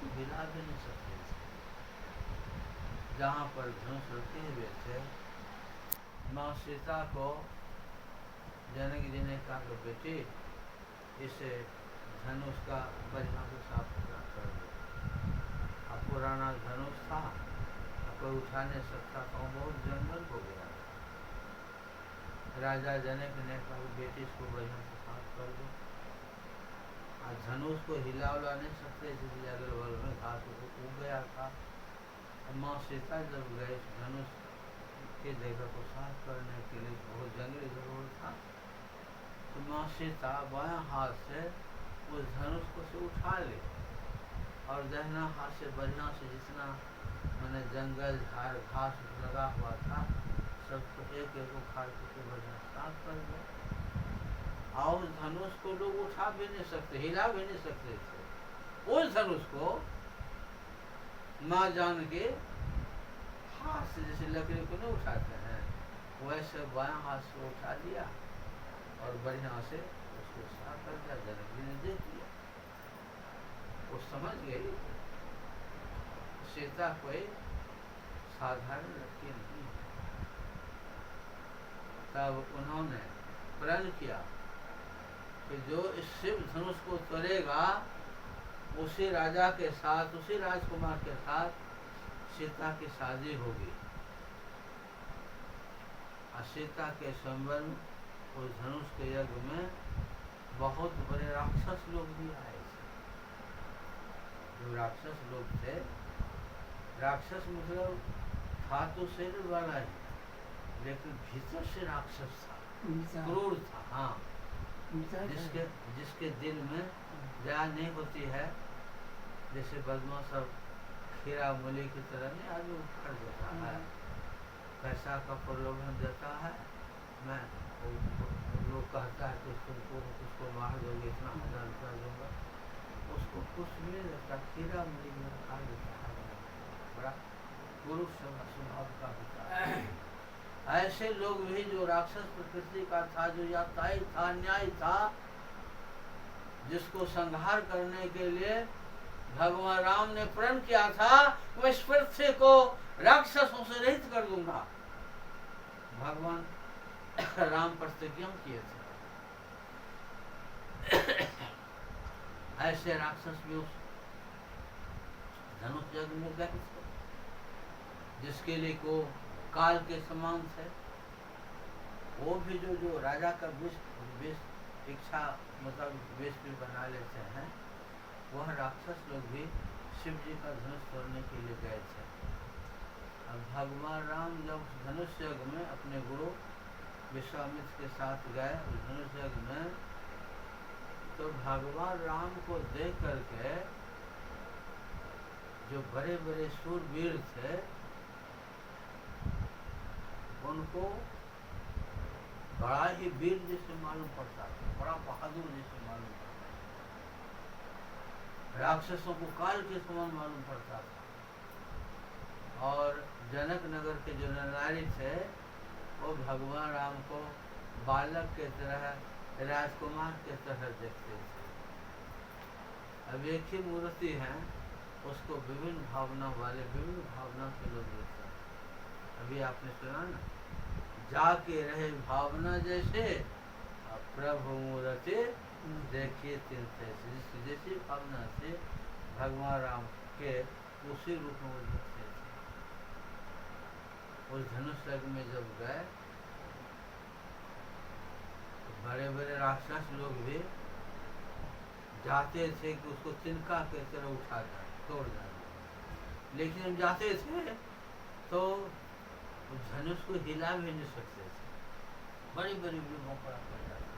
को हिला भी नहीं सकते थे। जहाँ पर धनुष रखे हुए थे, माँ सीता को जनक जी ने कहा कि बेटी इसे धनुष का बढ़िया से साफ सुथरा कर दो। अब पुराना धनुष था, अब कोई उठा नहीं सकता था, बहुत जंगल हो गया। राजा जनक ने कहा बेटी इसको बढ़िया से साफ कर दो। और धनुष को हिला उला नहीं सकते, इसलिए अगल बगल में घास उग गया था। माँ सीता जब गए धनुष के जगह को साफ करने के लिए, बहुत जंगली जरूर था, तो माँ सीता बायां हाथ से उस धनुष को से उठा ले और दाहिना हाथ से बढ़िया से जितना मैंने जंगल झाड़ घास लगा हुआ था सबको एक एक उखाड़ के बढ़िया साफ कर दिया। और उस धनुष को लोग उठा भी नहीं सकते, हिला भी नहीं सकते थे। उस धनुष को माँ जान के हाथ से जैसे लकड़ी को नहीं उठाते हैं, वैसे बायां हाथ से उठा लिया और बढ़िया से उसको साफ कर दिया। जनक जी ने देख लिया, वो समझ गई सीता कोई साधारण लड़की नहीं। तब उन्होंने प्रण किया कि जो इस शिव धनुष को तोड़ेगा उसी राजा के साथ, उसी राजकुमार के साथ सीता की शादी होगी। और सीता के संबंध उस धनुष के यज्ञ में बहुत बड़े राक्षस लोग भी आए थे। जो राक्षस लोग थे, राक्षस मतलब था तो शरीर वाला ही, लेकिन भीतर से राक्षस था, क्रूर था। हाँ, जिसके दिल में दया नहीं होती है, जैसे बदमाश सब खीरा मूली की तरह नहीं आदमी उखाड़ देता है, पैसा का प्रलोभन देता है। मैं लोग कहता है कि उसको मार दोगे, इतना 1000 रुपया दूंगा, उसको कुछ नहीं देता, खीरा मूली में खा देता है। बड़ा पुरुष स्वभाव का होता है। ऐसे लोग भी जो राक्षस प्रकृति का था, जो याताई था, न्याय था, जिसको संहार करने के लिए भगवान राम ने प्रण किया था, मैं इस पृथ्वी को राक्षसों से रहित कर दूंगा। भगवान राम प्रतिज्ञा किए थे। ऐसे राक्षस भी उस धनुष यज्ञ में गए थे, जिसके लिए को काल के समान थे। वो भी जो राजा का विष इच्छा मतलब विष भी बना लेते हैं, वह राक्षस लोग भी शिव जी का धनुष तोड़ने के लिए गए थे। अब भगवान राम जब धनुष यज्ञ में अपने गुरु विश्वामित्र के साथ गए उस धनुष यज्ञ में, तो भगवान राम को देख करके जो बड़े बड़े शूरवीर थे, उनको बड़ा ही वीर जैसे मालूम पड़ता था, बड़ा बहादुर जैसे मालूम पड़ता था। राक्षसों को काल के समान मालूम पड़ता था। और जनक नगर के जो नारी थे, वो भगवान राम को बालक के तरह, राजकुमार के तरह देखते थे। अब एक ही मूर्ति है, उसको विभिन्न भावना वाले, विभिन्न भावना के लोग देखते हैं। अभी आपने सुना ना, जाके रहे भावना जैसे, प्रभु मूर्ति देखिए तीन तैसे। जैसी भावना से भगवान राम के उसी रूप में देखते थे। उस धनुष यज्ञ में जब गए, तो बड़े बड़े राक्षस लोग भी जाते थे कि उसको तिनका के तरह उठा जाए, तोड़ जाए। लेकिन हम जाते थे तो उस धनुष को हिला भी नहीं सकते थे, बड़ी बड़ी व्यूहों पर पड़ जाते।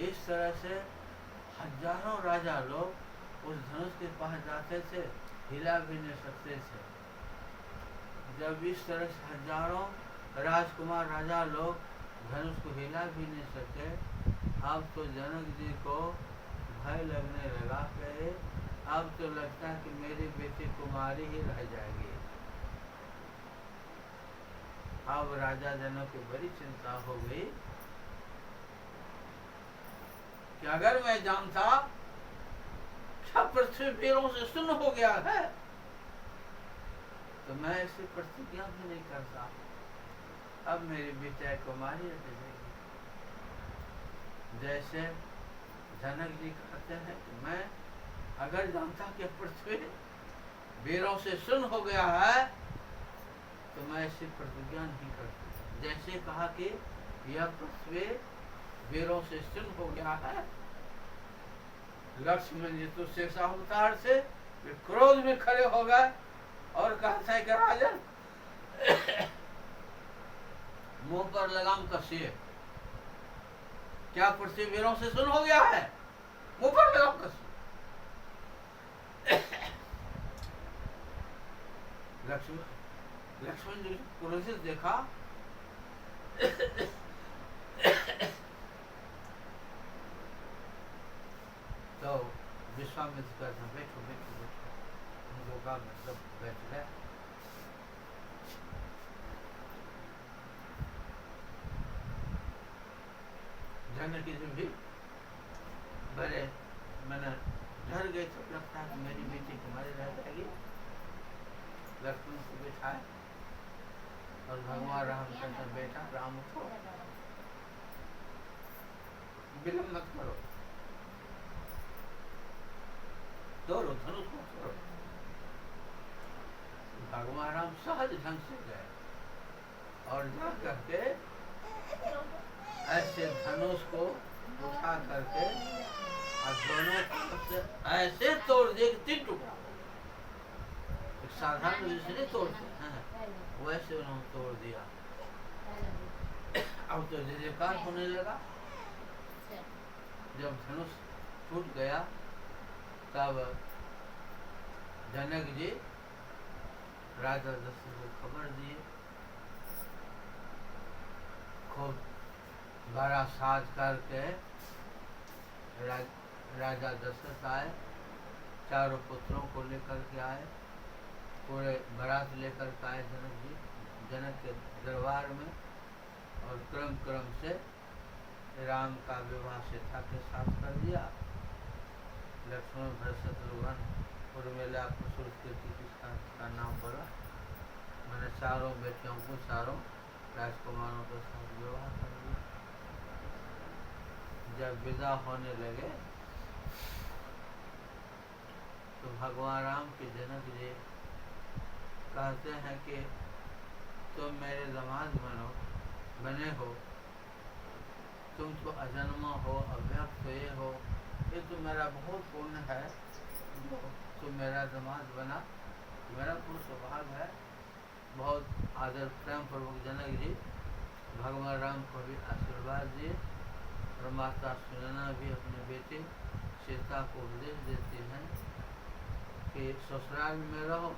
इस तरह से हजारों राजा लोग उस धनुष के पास जाते थे, हिला भी नहीं सकते थे। जब इस तरह से हजारों राजकुमार राजा लोग धनुष को हिला भी नहीं सके, अब तो जनक जी को भय लगने लगा कि अब तो लगता है कि मेरी बेटी कुमारी ही रह जाएगी। अब राजा जनक को बड़ी चिंता हो गई कि अगर मैं जानता अच्छा पृथ्वी वीरों से सुन्न हो गया है तो मैं ऐसी प्रतिज्ञा भी नहीं करता। अब मेरी बेटा कुमारी रह जाएगी। जैसे जनक जी कहते हैं कि मैं अगर जानता कि पृथ्वी वीरों से सुन्न हो गया है तो मैं ऐसी प्रतिज्ञा नहीं करता। जैसे कहा कि यह पृथ्वी वीरों से सुन्न हो गया है, लक्ष्मण जी तो शेषावतार से वे क्रोध में खड़े हो गए और कहते हैं कि राजन मुंह पर लगाम कसिए, क्या पृथ्वी वीरों से सुन्न हो गया है? मुंह पर लगाम कसिए। लक्ष्मण जी क्रोधित देखा तो विश्वामित्र कहते हैं बैठो बैठो बैठो, उनको कहा मतलब बैठ गए। जनक जी भी बड़े मैंने डर गए, तो लगता है कि मेरी बेटी तुम्हारी रह जाएगी। लक्ष्मण को बिठाए और भगवान राम कहते बेटा राम उठो, विलम्ब मत करो, तोड़ो धनुष को तोड़ो। भगवान राम सहज ढंग से गए और जा करके ऐसे धनुष को उठा करके और दोनों तरफ से ऐसे तोड़ दिए 3 टुकड़ा। साधारण जैसे नहीं तोड़ते हैं वैसे उन्होंने तोड़ दिया। अब तो जयकार होने लगा। जब धनुष टूट गया तब जनक जी राजा दशरथ को खबर दिए, खूब बड़ा साज करके राजा दशरथ आए, चारों पुत्रों को लेकर के आए, पूरे बारात लेकर के आए जनक जी जनक के दरबार में और क्रम क्रम से राम का विवाह सीता के साथ कर दिया। लक्ष्मण भरत शत्रुघ्न उर्मिला कुशल कीर्ति का नाम बोला। मैंने चारों बेटियों को चारों राजकुमारों के साथ विवाह कर दिया। जब विदा होने लगे तो भगवान राम के जनक जी कहते हैं कि तुम मेरे दामाद बने हो, तुम तो अजन्मा हो, अव्यक्त ये हो, ये तो मेरा बहुत पुण्य है, तुम मेरा दामाद बना, मेरा पूर्ण सौभाग्य है। बहुत आदर प्रेम पूर्वक जनक जी भगवान राम को भी आशीर्वाद दिए और माता सुनैना भी अपने बेटे सीता को उपदेश देती हैं कि ससुराल में रहो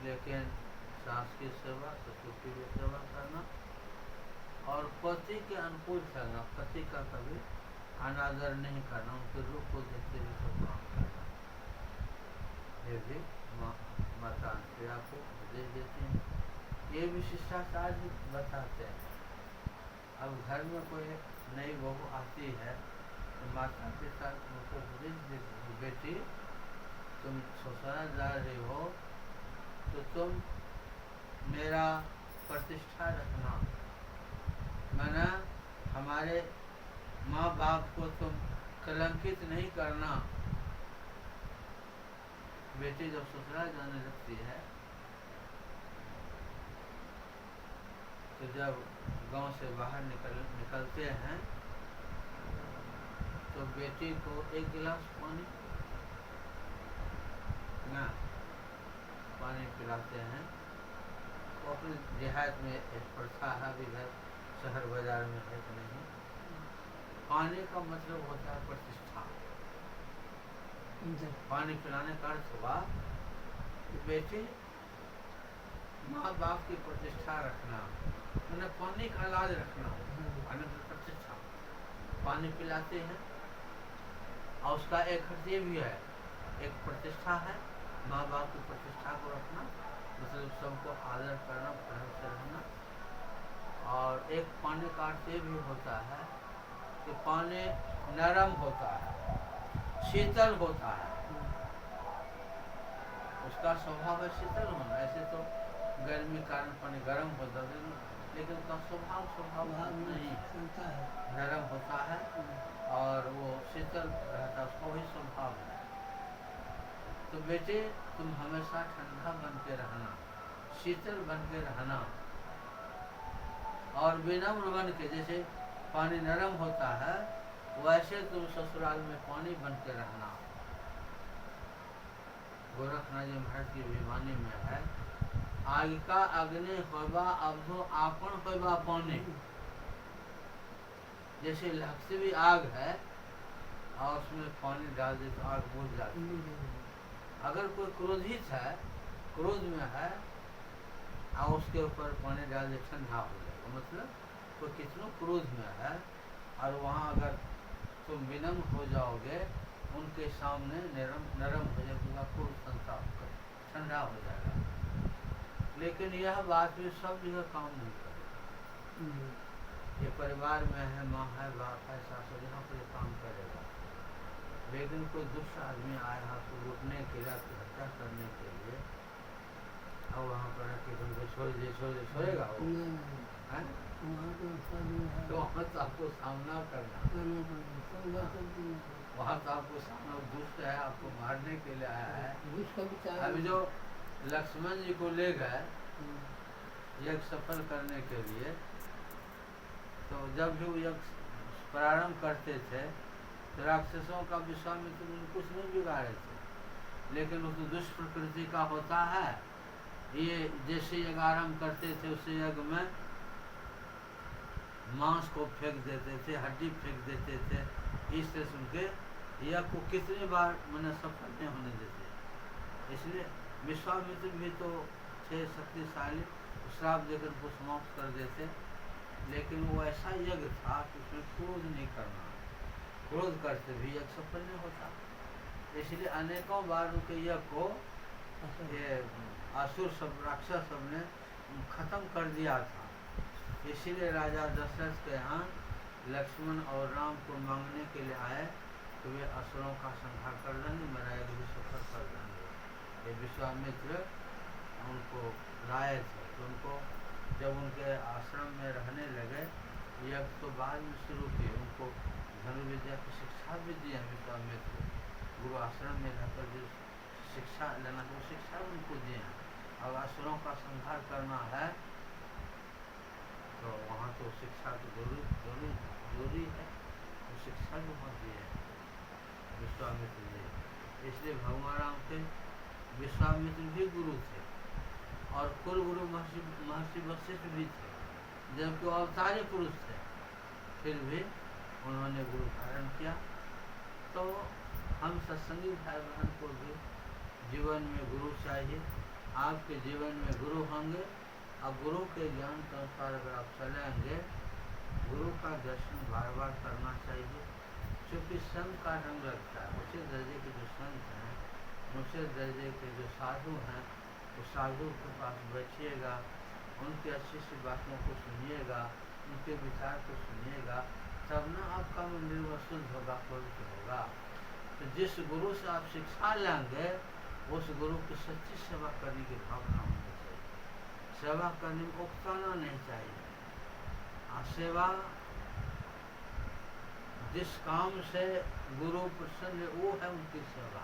लेकिन सास की सेवा, ससुर की भी सेवा करना और पति के अनुकूल चलना, पति का कभी अनादर नहीं करना, उनके रूप को देखते हुए सब काम करना। ये भी माता अनुप्रिया को उपदेश देती हैं। ये भी शिष्टाचार भी बताते हैं। अब घर में कोई नई बहू आती है तो माता पिता उनको उपदेश देती है, बेटी तुम ससुराल जा रही हो तो तुम मेरा प्रतिष्ठा रखना, मैंने हमारे माँ बाप को तुम कलंकित नहीं करना। बेटी जब ससुराल जाने लगती है तो जब गांव से बाहर निकलते हैं तो बेटी को 1 गिलास पानी पिलाते हैं। तो अपने देहात में एक प्रथा है, भी घर शहर बाजार में है कि नहीं। पानी का मतलब होता है प्रतिष्ठा। पानी पिलाने का अर्थ हुआ कि बेटी माँ बाप की प्रतिष्ठा रखना, उन्हें पानी का लाज रखना, पानी की प्रतिष्ठा। पानी पिलाते हैं और उसका एक अर्थ ये भी है, एक प्रतिष्ठा है, माँ बाप की प्रतिष्ठा को रखना, मतलब सबको आदर करना, प्रेम से रहना। और एक पानी का अर्थ ये भी होता है कि पानी नरम होता है, शीतल होता है, उसका स्वभाव है शीतल होना। ऐसे तो गर्मी के कारण पानी गर्म होता है, लेकिन उसका स्वभाव नहीं है, नरम होता है और वो शीतल रहता है, उसका वही स्वभाव है। तो बेटे तुम हमेशा ठंडा बन के रहना, शीतल बन के रहना और विनम्र बन के, जैसे पानी नरम होता है वैसे तुम ससुराल में पानी बन के रहना। गोरखनाथ जी महाराज की विवानी में है, आग का अग्नि होबा अवधो आपन होबा पानी। जैसे लक्ष्मी आग है और उसमें पानी डाल दे तो आग बुझ जाती है। अगर कोई क्रोधित है, क्रोध में है और उसके ऊपर पानी डाल दे ठंडा हो जाएगा। मतलब कोई कितना क्रोध में है और वहाँ अगर तुम विनम्र हो जाओगे, उनके सामने नरम हो जाएगा, पूर्ण संताप कर ठंडा हो जाएगा। लेकिन यह बात भी सब जगह काम नहीं करेगा। ये परिवार में है, माँ है, बाप है, सासुर, यहाँ पर काम करेगा। लेकिन कोई दुष्ट आदमी आया तो लूटने के लिए, हत्या करने के लिए, और वहाँ पर कि तुमको छोड़ दे, छोड़ेगा वो? तो वहाँ तो आपको सामना करना, वहाँ तो आपको सामना, दुष्ट है, आपको मारने के लिए आया है। अभी जो लक्ष्मण जी को ले गए यज्ञ सफल करने के लिए, तो जब भी यज्ञ प्रारंभ करते थे तो राक्षसों का विश्वामित्र कुछ नहीं बिगाड़े थे, लेकिन उस दुष्ट प्रकृति का होता है। ये जैसे यज्ञ आरम्भ करते थे उस यज्ञ में मांस को फेंक देते थे, हड्डी फेंक देते थे, इस तरह सुन के यज्ञ को कितनी बार मैंने सफल नहीं होने देते। इसलिए विश्वामित्र भी तो थे शक्तिशाली, श्राप देकर उनको समाप्त कर देते, लेकिन वो ऐसा यज्ञ था कि उसमें क्रोध नहीं करना, क्रोध करते भी यज्ञ सफल नहीं होता। इसलिए अनेकों बार उनके यज्ञ को ये असुर सब, राक्षस सब ने खत्म कर दिया था। इसीलिए राजा दशरथ के यहाँ लक्ष्मण और राम को मांगने के लिए आए तो वे असुरों का संहार कर देंगे, मेरा यज्ञ भी सफल कर देंगे। ये विश्वामित्र उनको लाए थे, तो उनको जब उनके आश्रम में रहने लगे, यज्ञ तो बाद में शुरू किए, उनको धनुर्विद्या की शिक्षा भी दी है विश्वामित्र। गुरु आश्रम में रहकर जो शिक्षा लेना वो शिक्षा उनको दिए हैं। अब असुरों का संहार करना है तो वहाँ तो शिक्षा की जरूरी है, तो शिक्षा भी वहाँ दी है विश्वामित्र जी। इसलिए भगवान राम के विश्वामित्र भी गुरु थे और कुल गुरु महर्षि वशिष्ठ भी थे, जबकि अवतारी पुरुष थे, फिर भी उन्होंने गुरु धारण किया। तो हम सत्संगी भाई बहन को भी जीवन में गुरु चाहिए। आपके जीवन में गुरु होंगे और गुरु के ज्ञान के अनुसार अगर आप चलेंगे, गुरु का दर्शन बार बार करना चाहिए। क्योंकि संत का रंग लगता है, उसी दर्जे के जो संत हैं, उसी दर्जे के जो साधु हैं, उस साधु के पास बैठिएगा, उनकी अच्छी सी बातों को सुनिएगा, उनके विचार को सुनिएगा, तब ना आपका मन निर्वसुद्ध होगा, पवित्र होगा। तो जिस गुरु से आप शिक्षा लेंगे उस गुरु की सच्ची सेवा करने की भावना होनी चाहिए। सेवा करने में उकताना नहीं चाहिए। सेवा जिस काम से गुरु प्रसन्न है वो है उनकी सेवा।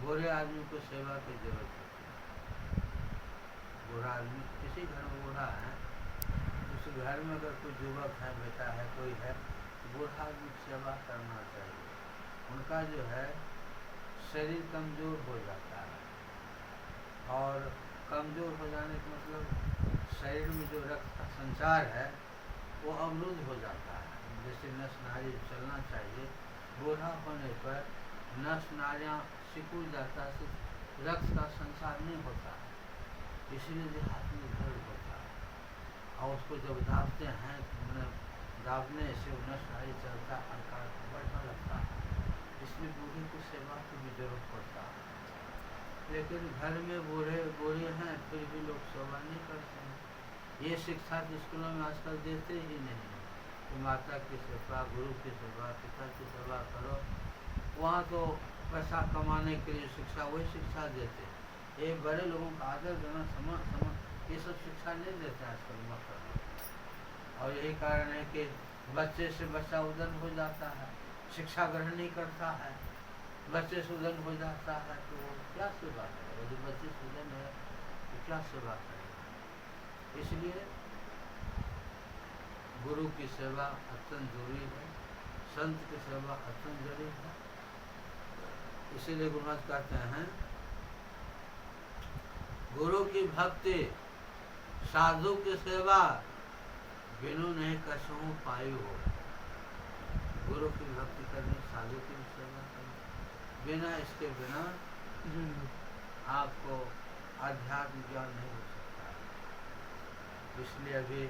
बुरे आदमी को सेवा की जरूरत होती है। बुरा आदमी, किसी घर में बूढ़ा है, उस घर में अगर कोई युवक है, बेटा है, कोई है, बूढ़ा आदमी की सेवा करना चाहिए। उनका जो है शरीर कमजोर हो जाता है और कमजोर हो जाने का मतलब शरीर में जो रक्त का संचार है वो अवरुद्ध हो जाता है। जैसे नस नाड़ी चलना चाहिए, बूढ़ा होने पर नस नाड़ियाँ सिकुड़ जाता है, रक्त का संचार नहीं होता, इसीलिए हाथ में दर्द होता है। और उसको जब दाबते हैं, दाबने से नस नाड़ी चलता है, हल्का बढ़ना लगता है। इसलिए बूढ़े को सेवा की भी जरूरत पड़ता है। लेकिन घर में बूढ़े हैं फिर भी लोग सेवा नहीं करते हैं, ये शिक्षा तो स्कूलों में आजकल देते ही नहीं है कि माता की सेवा, गुरु की सेवा, पिता की सेवा करो। वहाँ तो पैसा कमाने के लिए शिक्षा, वही शिक्षा देते। ये बड़े लोगों का आदर देना, समान ये सब शिक्षा नहीं देते आजकल मतलब। और यही कारण है कि बच्चे से बच्चा उदन हो जाता है, शिक्षा ग्रहण नहीं करता है, बच्चे से उदन हो जाता है, तो क्या सेवा करेगा? यदि बच्चे से उदन है तो क्या सेवा करेगा? इसलिए गुरु की सेवा अत्यंत जरूरी है, संत की सेवा अत्यंत जरूरी है। इसीलिए गुरु महाराज कहते हैं, गुरु की भक्ति साधु की सेवा बिनु नहीं कसहूँ पायु हो। गुरु की भक्ति करनी, साधु की भी सेवा करनी, बिना इसके बिना आपको आध्यात्म ज्ञान नहीं हो सकता है। इसलिए अभी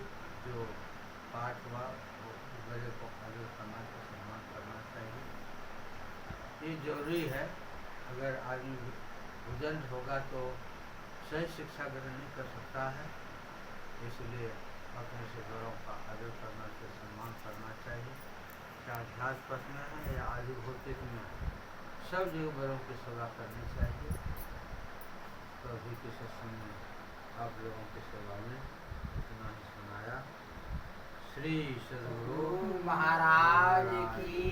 जो पाठ हुआ वो बड़े को आगे समाज का सम्मान करना चाहिए, ये जरूरी है। अगर आदमी भुजन होगा तो सही शिक्षा ग्रहण नहीं कर सकता है। इसलिए अपने से बड़ों का आदर करना चाहिए, सम्मान करना चाहिए। चाहे अध्यात्म पथ में है या आदि भौतिक में, सब जगह बड़ों की सेवा करनी चाहिए। तो अभी के सत्संग में आप लोगों की सेवा में इतना ही सुनाया। श्री सद्गुरु महाराज की